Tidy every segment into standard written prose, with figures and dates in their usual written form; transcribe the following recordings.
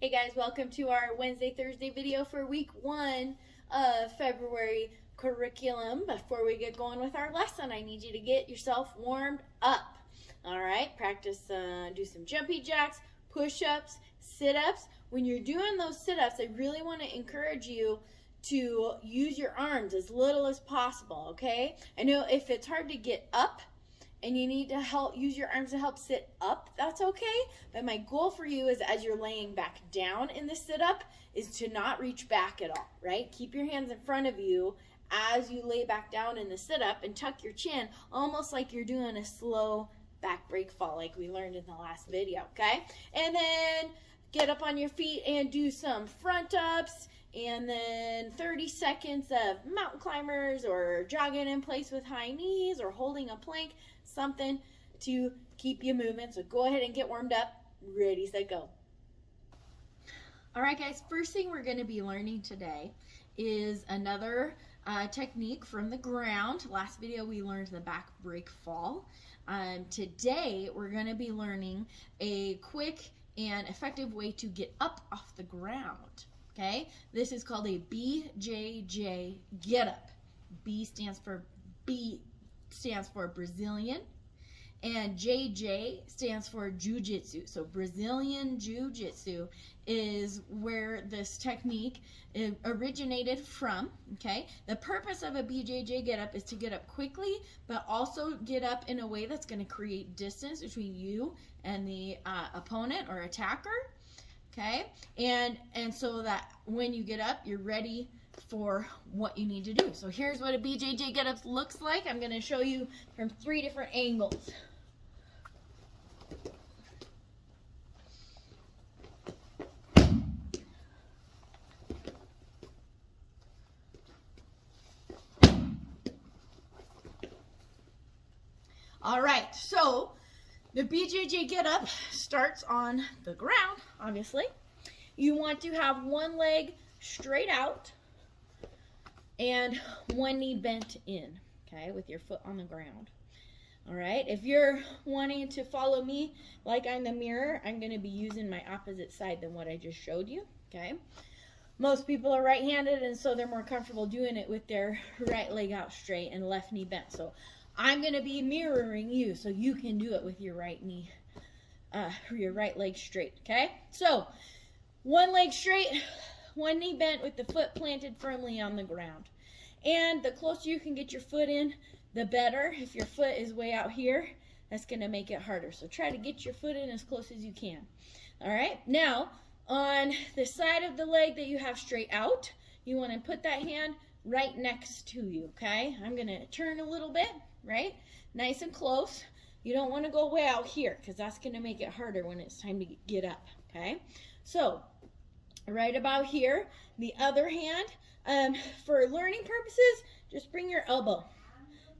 Hey guys, welcome to our Wednesday, Thursday video for week 1 of February curriculum. Before we get going with our lesson, I need you to get yourself warmed up. All right, practice, do some jumpy jacks, push-ups, sit-ups. When you're doing those sit-ups, I really want to encourage you to use your arms as little as possible, okay? I know if it's hard to get up, and you need to use your arms to help sit up, that's okay. But my goal for you is as you're laying back down in the sit-up is to not reach back at all, right? Keep your hands in front of you as you lay back down in the sit-up and tuck your chin, almost like you're doing a slow back break fall like we learned in the last video, okay? And then get up on your feet and do some front ups, and then 30 seconds of mountain climbers or jogging in place with high knees or holding a plank, something to keep you moving. So go ahead and get warmed up. Ready, set, go. All right, guys, first thing we're going to be learning today is another technique from the ground. Last video we learned the back break fall. Today we're going to be learning a quick and effective way to get up off the ground. Okay, this is called a BJJ get up. B stands for Brazilian, and JJ stands for Jiu-Jitsu. So Brazilian Jiu-Jitsu is where this technique originated from, okay? The purpose of a BJJ get up is to get up quickly, but also get up in a way that's going to create distance between you and the opponent or attacker, okay? And so that when you get up, you're ready for what you need to do. So here's what a BJJ get up looks like. I'm going to show you from 3 different angles. All right, so the BJJ get up starts on the ground, obviously. You want to have one leg straight out and one knee bent in, okay, with your foot on the ground. All right, if you're wanting to follow me like on the mirror, I'm going to be using my opposite side than what I just showed you, okay? Most people are right-handed, and so they're more comfortable doing it with their right leg out straight and left knee bent. So I'm going to be mirroring you so you can do it with your right knee, your right leg straight, okay? So one leg straight, one knee bent with the foot planted firmly on the ground. And the closer you can get your foot in, the better. If your foot is way out here, that's going to make it harder. So try to get your foot in as close as you can. All right, now on the side of the leg that you have straight out, you want to put that hand right next to you, okay? I'm going to turn a little bit, right? Nice and close. You don't want to go way out here because that's going to make it harder when it's time to get up, okay? So right about here, the other hand, for learning purposes, just bring your elbow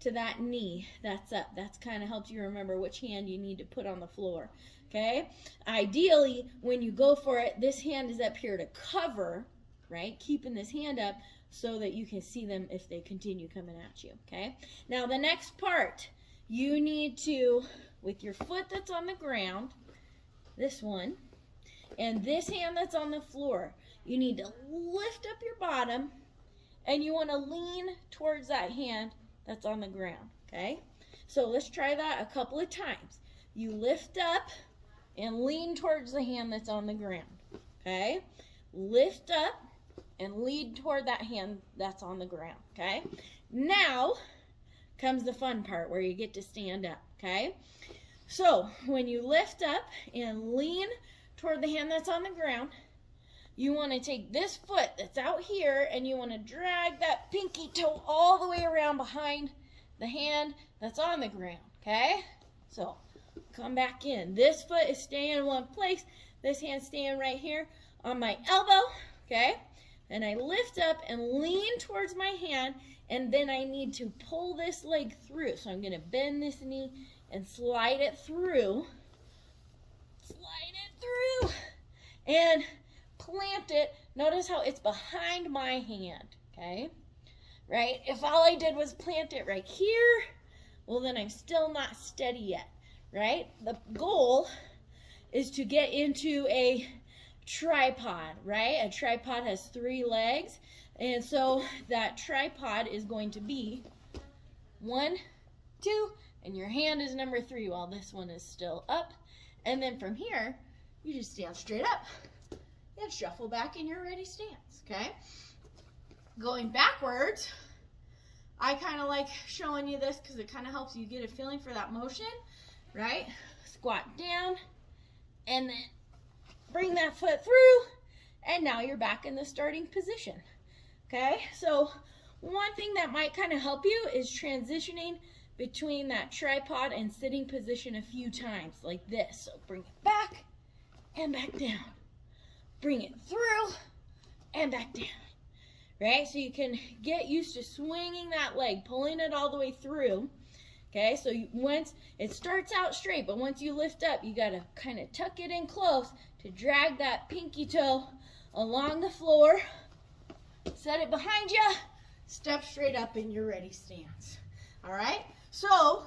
to that knee that's up. That's kind of helps you remember which hand you need to put on the floor, okay? Ideally, when you go for it, this hand is up here to cover, right? Keeping this hand up so that you can see them if they continue coming at you, okay? Now, the next part, you need to, with your foot that's on the ground, this one, and this hand that's on the floor, you need to lift up your bottom and you want to lean towards that hand that's on the ground, okay? So let's try that a couple of times. You lift up and lean towards the hand that's on the ground, okay? Lift up and lean toward that hand that's on the ground, okay? Now comes the fun part where you get to stand up, okay? So when you lift up and lean toward the hand that's on the ground, you want to take this foot that's out here and you want to drag that pinky toe all the way around behind the hand that's on the ground, okay? So come back in. This foot is staying in one place. This hand's staying right here on my elbow, okay? And I lift up and lean towards my hand, and then I need to pull this leg through. So I'm going to bend this knee and slide it through. Slide it through. And plant it. Notice how it's behind my hand, okay? Right? If all I did was plant it right here, well, then I'm still not steady yet, right? The goal is to get into a tripod, right? A tripod has 3 legs, and so that tripod is going to be 1, 2, and your hand is number 3 while this one is still up. And then from here, you just stand straight up and shuffle back in your ready stance, okay? Going backwards, I kind of like showing you this because it kind of helps you get a feeling for that motion, right? Squat down, and then bring that foot through, and now you're back in the starting position, okay? So one thing that might kind of help you is transitioning between that tripod and sitting position a few times, like this. So bring it back and back down. Bring it through and back down, right? So you can get used to swinging that leg, pulling it all the way through. Okay, so once it starts out straight, but once you lift up, you gotta kind of tuck it in close to drag that pinky toe along the floor. Set it behind you, step straight up in your ready stance. All right, so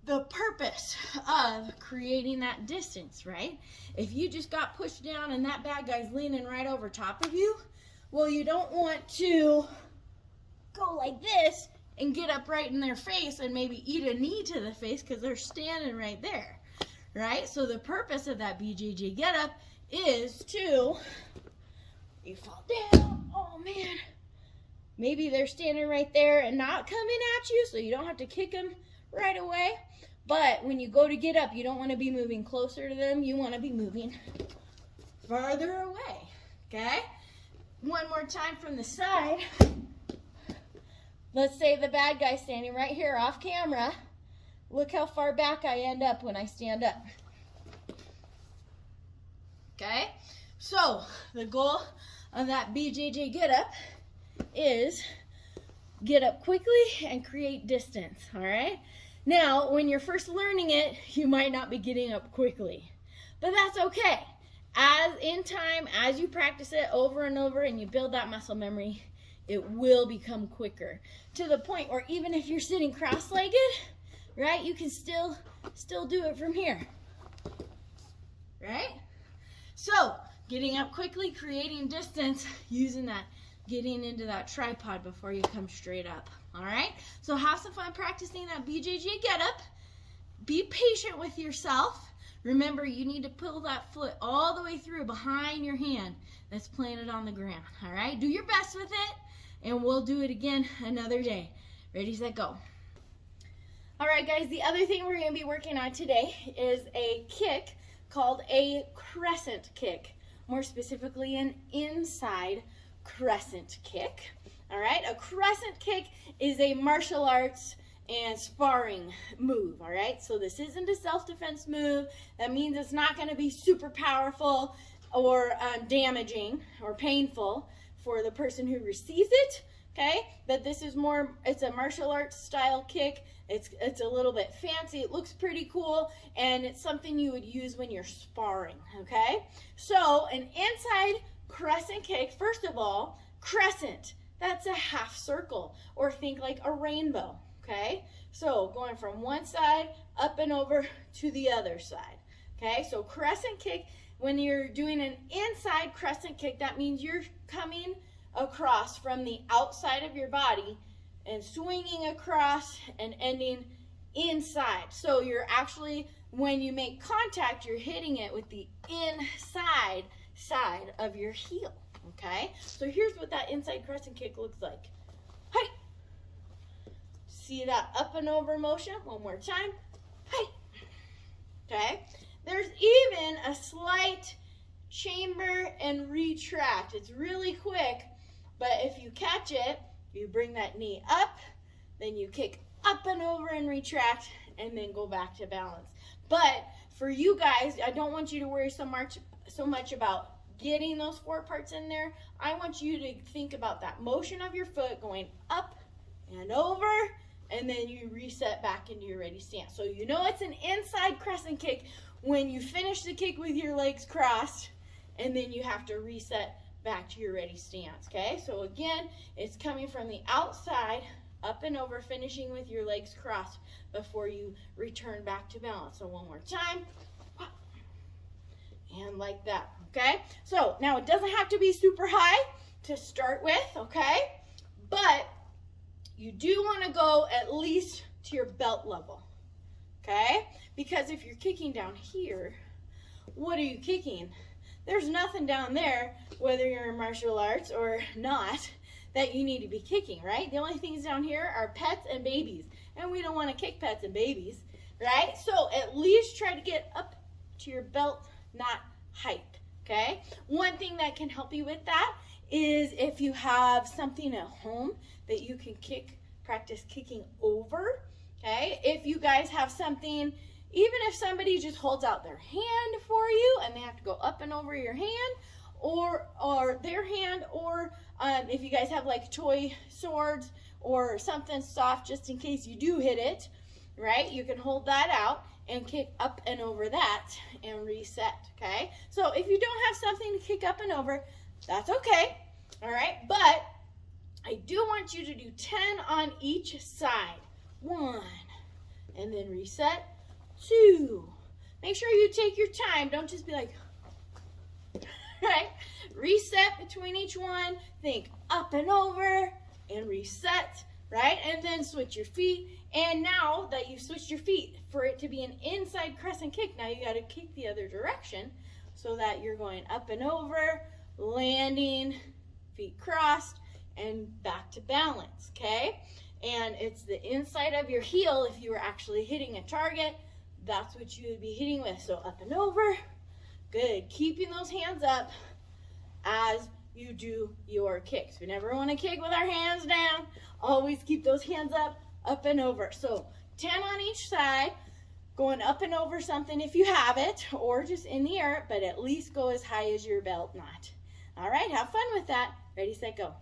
the purpose of creating that distance, right? If you just got pushed down and that bad guy's leaning right over top of you, well, you don't want to go like this and get up right in their face and maybe eat a knee to the face because they're standing right there, right? So the purpose of that BJJ get up is to, you fall down, oh man, maybe they're standing right there and not coming at you, so you don't have to kick them right away. But when you go to get up, you don't want to be moving closer to them, you want to be moving farther away, okay? One more time from the side. Let's say the bad guy's standing right here off camera. Look how far back I end up when I stand up. Okay? So, the goal of that BJJ get up is get up quickly and create distance, all right? Now, when you're first learning it, you might not be getting up quickly, but that's okay. As in time, as you practice it over and over and you build that muscle memory, it will become quicker to the point where even if you're sitting cross-legged, right, you can still do it from here, right? So, getting up quickly, creating distance, using that, getting into that tripod before you come straight up, all right? So have some fun practicing that BJJ get up. Be patient with yourself. Remember, you need to pull that foot all the way through behind your hand that's planted on the ground, all right? Do your best with it, and we'll do it again another day. Ready, set, go. All right, guys, the other thing we're going to be working on today is a kick called a crescent kick, more specifically an inside crescent kick. All right, a crescent kick is a martial arts and sparring move, all right? So this isn't a self-defense move. That means it's not going to be super powerful or damaging or painful for the person who receives it, okay? But this is more, it's a martial arts style kick. It's a little bit fancy. It looks pretty cool, and it's something you would use when you're sparring, okay? So an inside crescent kick, first of all, crescent, that's a half circle, or think like a rainbow, okay? So going from one side up and over to the other side, okay? So crescent kick, when you're doing an inside crescent kick, that means you're coming across from the outside of your body and swinging across and ending inside. So you're actually, when you make contact, you're hitting it with the inside side of your heel, okay? So here's what that inside crescent kick looks like. Hi. See that up and over motion? One more time. Hi. Okay? There's even a slight chamber and retract. It's really quick, but if you catch it, you bring that knee up, then you kick up and over and retract, and then go back to balance. But for you guys, I don't want you to worry so much about getting those 4 parts in there. I want you to think about that motion of your foot going up and over, and then you reset back into your ready stance. So you know it's an inside crescent kick when you finish the kick with your legs crossed, and then you have to reset back to your ready stance, okay? So again, it's coming from the outside, up and over, finishing with your legs crossed before you return back to balance. So one more time, and like that, okay? So now it doesn't have to be super high to start with, okay? But you do want to go at least to your belt level, okay? Because if you're kicking down here, what are you kicking? There's nothing down there, whether you're in martial arts or not, that you need to be kicking, right? The only things down here are pets and babies, and we don't want to kick pets and babies, right? So at least try to get up to your belt, not height, okay? One thing that can help you with that is if you have something at home that you can practice kicking over, okay? If you guys have something, even if somebody just holds out their hand for you and they have to go up and over your hand, or their hand, or if you guys have like toy swords or something soft just in case you do hit it, right? You can hold that out and kick up and over that and reset, okay? So if you don't have something to kick up and over, that's okay, all right? But I do want you to do 10 on each side. 1, and then reset. 2. Make sure you take your time. Don't just be like, right? Reset between each one. Think up and over and reset, right? And then switch your feet. And now that you've switched your feet, for it to be an inside crescent kick, now you got to kick the other direction so that you're going up and over, landing, feet crossed, and back to balance, okay? And it's the inside of your heel. If you were actually hitting a target, that's what you would be hitting with. So up and over. Good. Keeping those hands up as you do your kicks. We never want to kick with our hands down. Always keep those hands up and over. So 10 on each side, going up and over something if you have it, or just in the air, but at least go as high as your belt knot. All right, have fun with that. Ready, set, go.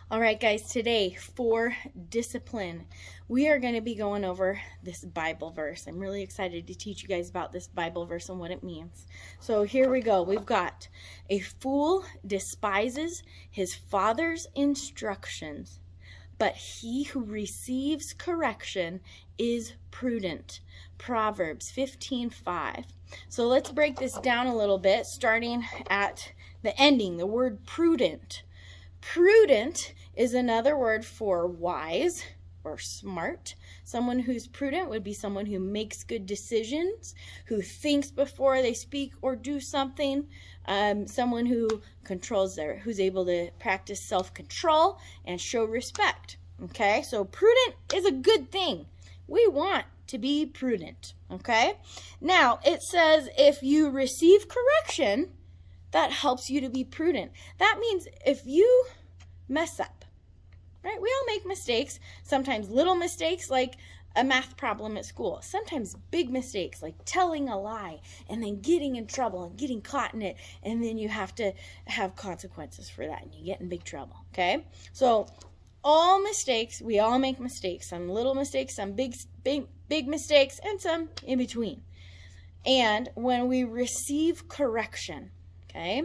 All right, guys, today for discipline, we are going to be going over this Bible verse. I'm really excited to teach you guys about this Bible verse and what it means. So here we go. We've got, a fool despises his father's instructions, but he who receives correction is prudent. Proverbs 15:5. So let's break this down a little bit, starting at the ending, the word prudent. Prudent is another word for wise or smart. Someone who's prudent would be someone who makes good decisions, who thinks before they speak or do something, someone who who's able to practice self-control and show respect. Okay, so prudent is a good thing. We want to be prudent. Okay, now it says if you receive correction, that helps you to be prudent. That means if you mess up, right? We all make mistakes, sometimes little mistakes like a math problem at school, sometimes big mistakes like telling a lie and then getting in trouble and getting caught in it, and then you have to have consequences for that and you get in big trouble, okay? So all mistakes, we all make mistakes, some little mistakes, some big mistakes, and some in between. And when we receive correction, okay,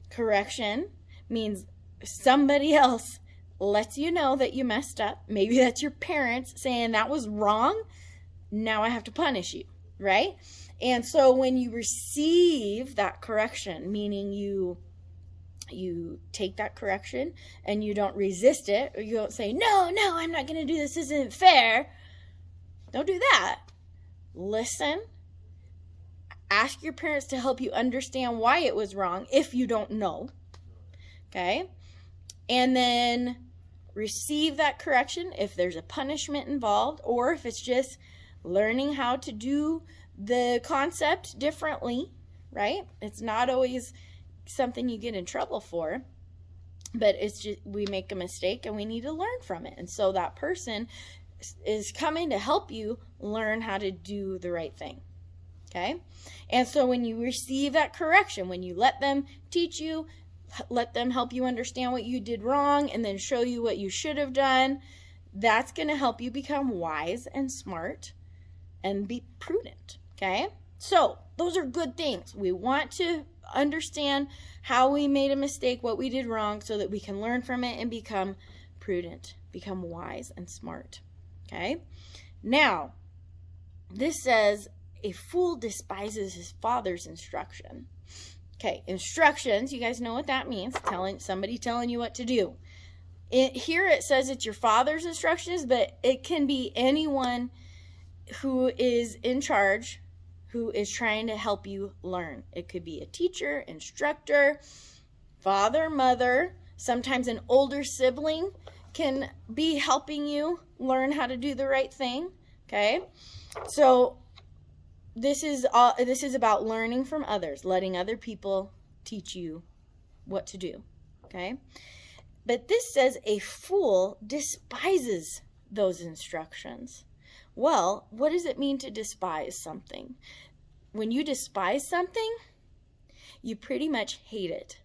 correction means somebody else lets you know that you messed up. Maybe that's your parents saying that was wrong, now I have to punish you, right? And so when you receive that correction, meaning you take that correction and you don't resist it, or you don't say, no, I'm not going to do this isn't fair. Don't do that. Listen. Ask your parents to help you understand why it was wrong if you don't know. Okay? And then receive that correction if there's a punishment involved, or if it's just learning how to do the concept differently, right? It's not always something you get in trouble for, but it's just we make a mistake and we need to learn from it. And so that person is coming to help you learn how to do the right thing. Okay? And so when you receive that correction, when you let them teach you, let them help you understand what you did wrong and then show you what you should have done, that's going to help you become wise and smart and be prudent. Okay? So those are good things. We want to understand how we made a mistake, what we did wrong, so that we can learn from it and become prudent, become wise and smart. Okay? Now, this says a fool despises his father's instruction. Okay, instructions, you guys know what that means. Somebody telling you what to do. Here it says it's your father's instructions, but it can be anyone who is in charge, who is trying to help you learn. It could be a teacher, instructor, father, mother. Sometimes an older sibling can be helping you learn how to do the right thing. Okay, so this is about learning from others, letting other people teach you what to do. Okay, but this says a fool despises those instructions. Well, what does it mean to despise something? When you despise something, you pretty much hate it,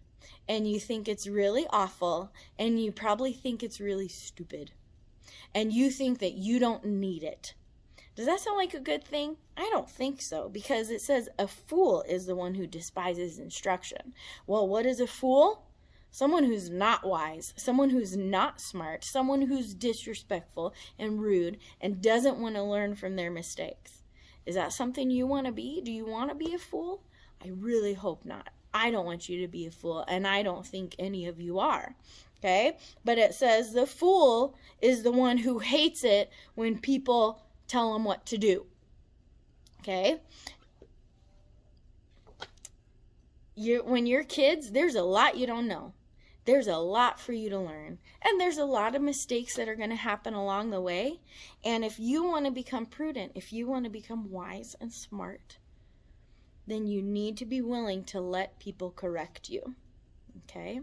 and you think it's really awful, and you probably think it's really stupid, and you think that you don't need it. Does that sound like a good thing? I don't think so, because it says a fool is the one who despises instruction. Well, what is a fool? Someone who's not wise, someone who's not smart, someone who's disrespectful and rude and doesn't want to learn from their mistakes. Is that something you want to be? Do you want to be a fool? I really hope not. I don't want you to be a fool, and I don't think any of you are. Okay? But it says the fool is the one who hates it when people tell them what to do. Okay? When you're kids, there's a lot you don't know. There's a lot for you to learn. And there's a lot of mistakes that are going to happen along the way. And if you want to become prudent, if you want to become wise and smart, then you need to be willing to let people correct you. Okay?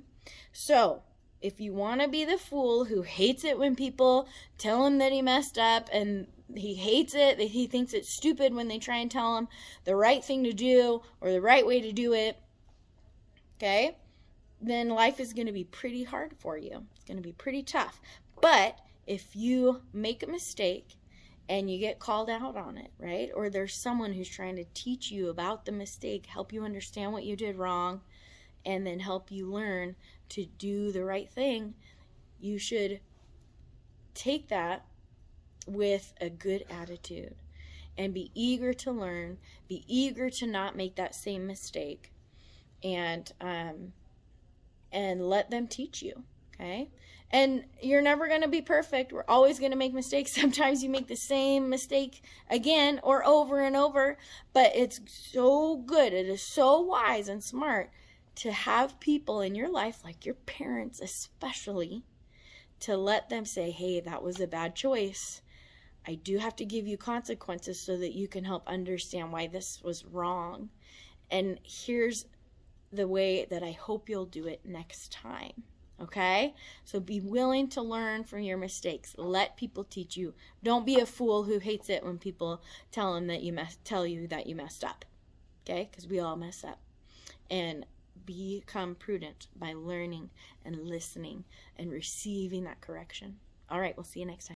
So, if you want to be the fool who hates it when people tell him that he messed up, and he hates it, that he thinks it's stupid when they try and tell him the right thing to do or the right way to do it, okay, then life is going to be pretty hard for you. It's going to be pretty tough. But if you make a mistake and you get called out on it, right, or there's someone who's trying to teach you about the mistake, help you understand what you did wrong, and then help you learn to do the right thing, you should take that with a good attitude and be eager to learn, be eager to not make that same mistake, and let them teach you, okay? And you're never going to be perfect. We're always going to make mistakes. Sometimes you make the same mistake again or over and over, but it's so good. It is so wise and smart to have people in your life, like your parents especially, to let them say, hey, that was a bad choice. I do have to give you consequences so that you can help understand why this was wrong. And here's the way that I hope you'll do it next time. Okay? So be willing to learn from your mistakes. Let people teach you. Don't be a fool who hates it when people tell you that you messed up. Okay? Because we all mess up. And become prudent by learning and listening and receiving that correction. All right, we'll see you next time.